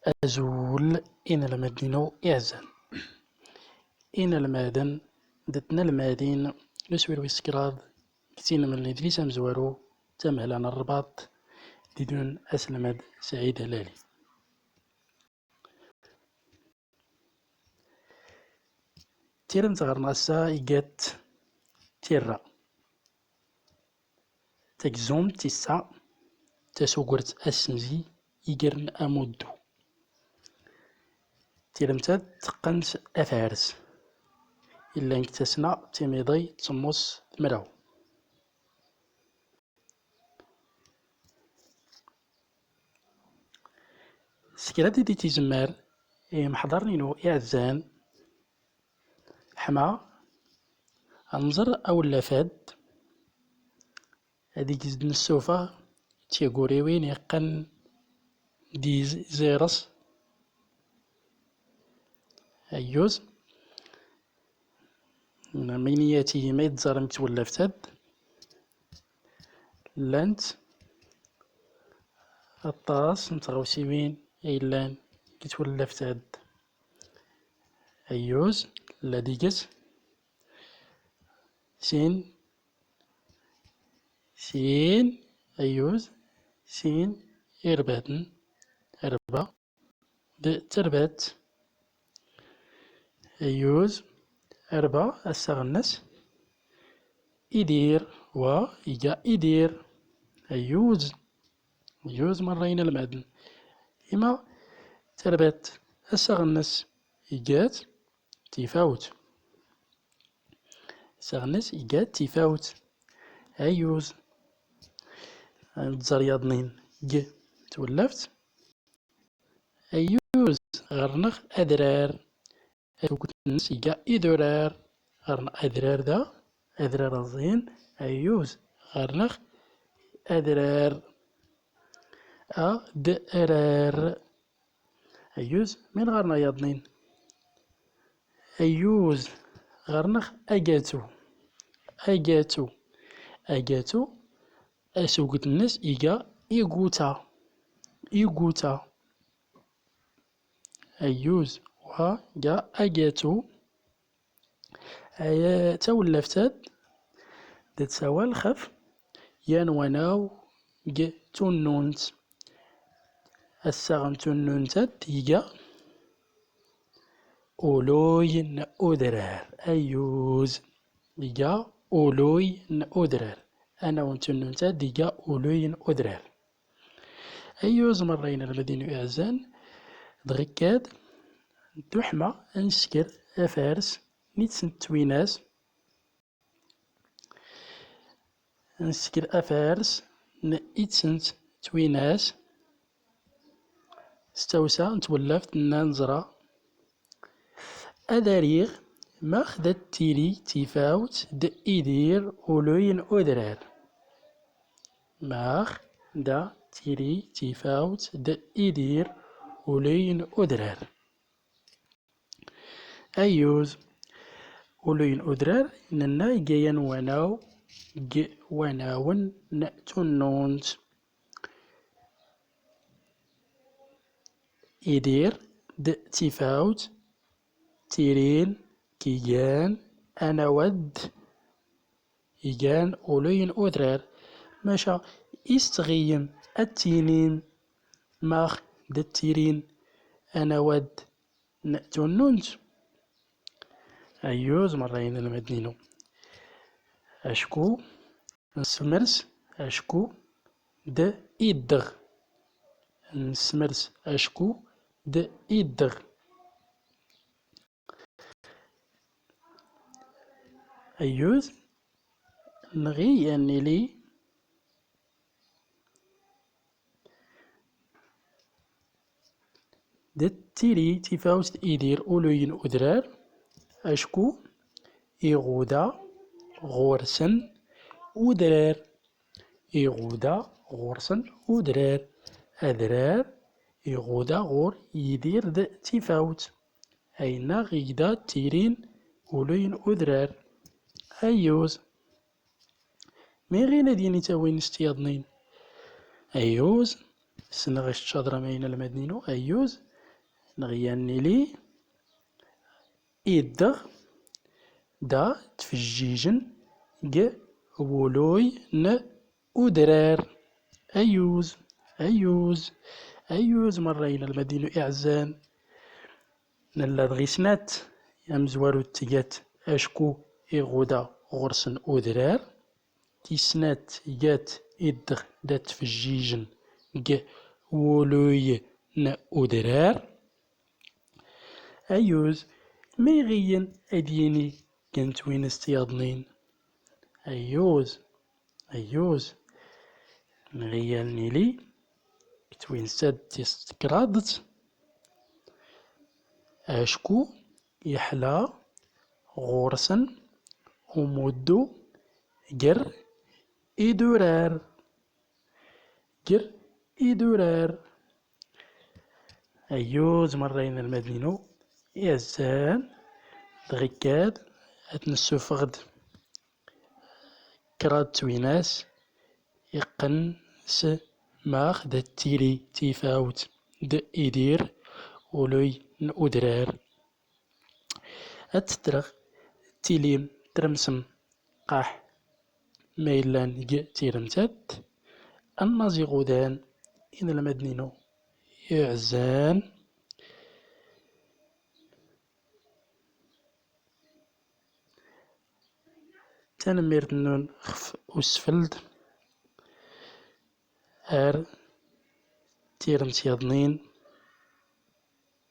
أزول إن المدينو إعزان إن المادن دتنا المادين نسوير ويسكراض كتين من الإدليس أمزوارو تمهلان الرباط ديدون أسلمد سعيد هلالي. تيرم تغرنا السا إيجات تيرا تكزوم تيسا تسوقرت أسنزي إيجرن أمودو تيرمتاد تقنت أفارس إلا انكتسنا تيميضي تموس ثمراو سكراتي دي تيزمار محضرنينو إعزان حما أنظر أو اللافاد هاديك زدن السوفا تيقوري وين يقن دي زيرس أيوز مينياتي ما يتزارم تولفتاد لانت الطاس متغوسيوين إيلان كتولفتاد أيوز لا ديكس سين أيوز سين إرباتن أربا تربات أيوز أربا السغنس إدير إيجا إدير أيوز مرين المعدن إما تربات السغنس إيجات تيفاوت سغنس إيجات تيفاوت أيوز تزرياضنين تولفت أيوز غرنخ أدرار أتوكتنس إيجا إدرار غرن أدرار دا أدرار الزين أيوز غرنخ أدرار أدرار أيوز من غرنا ياضنين أيوز غرنخ أجاتو أسوكتنس إيجا إيغوتا أيوز جا أجاتو تولفتاد تتساوال خف يانواناو تونونت الساغن تونونتاد إيجا أولوي أودرار أيوز إيجا أولوي أودرار أنا ونتونونتاد ديجا أولوي أودرار أيوز مرين المدينة إعزان دغيكاد دوحما أنسكر أفارس نيتسن تويناس نسكر أفارس نيتسن تويناس ستوسا نتولفت ننزرا أداريغ ما خدت تيري تيفاوت إيدير أولوين أودرار ماخ دا تيري تيفاوت إيدير أولوين أودرار أيوز أولوين أودرار ننا جايان واناو واناون تونونت إيدير تيفاوت تيرين كيجان أنا ود إيجان أولوين أودرار ماشا إستغيم التينين ماخ التيرين أنا ود تونونت أيوز مرين المدنينو أشكو نسمرس أشكو إدغ نسمرس أشكو إدغ أيوز نغي يعني لي تيري تيفاوت إيدير أولوين أدرار أشكو إيغودا غورسن ودرار إيغودا غورسن ودرار أدرار إيغودا غور يدير تيفاوت أينا غيدا تيرين أولوين أدرار أيوز مي غينا ديني تاوين استياضنين أيوز سنغش تشادر ماين المدنينو أيوز نغيانيلي إيدغ دا تفجيجن ج ولوي ن أدرار. أيوز أيوز أيوز مرينا المدينة إعزان نلا دغيسنات يمزوارو تيجات أشكو إغودا غرسن أدرار تيسنات جات إدغ دا تفجيجن ج ولوي ن أدرار. أيوز ميغيين أديني كنت وين استياضنين. أيوز أيوز نغيالني لي كتوين ساد تيستكرادت أشكو يحلى غورسن ومودو جر إدورار جر إدورار. أيوز مرينا المدينة يزان دغيكاد أتنسوفغد كراد تويناس يقن س ماخ دا تيري تيفاوت د إدير ولوي نأدرار. أتترغ تيليم ترمسم قاح ميلان ج تيرمتات النازي غودان إن المدنينو يعزان تنميرت نون خف أسفلد أر تيرمت يضنين